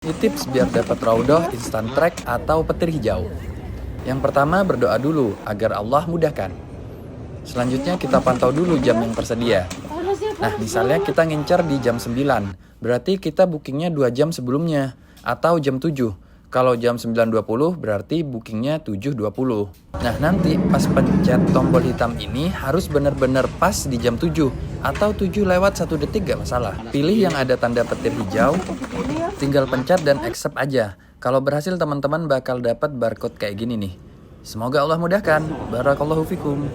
Ini tips biar dapat raudhah, instant track, atau petir hijau. Yang pertama, berdoa dulu agar Allah mudahkan. Selanjutnya kita pantau dulu jam yang tersedia. Nah, misalnya kita ngincar di jam 9, berarti kita bookingnya 2 jam sebelumnya, atau jam 7. Kalau jam 9.20 berarti bookingnya 7.20. Nah, nanti pas pencet tombol hitam ini harus benar-benar pas di jam 7, atau 7 lewat 1 detik gak masalah. Pilih yang ada tanda petir hijau, tinggal pencet dan accept aja. Kalau berhasil teman-teman bakal dapat barcode kayak gini nih. Semoga Allah mudahkan. Barakallahu fikum.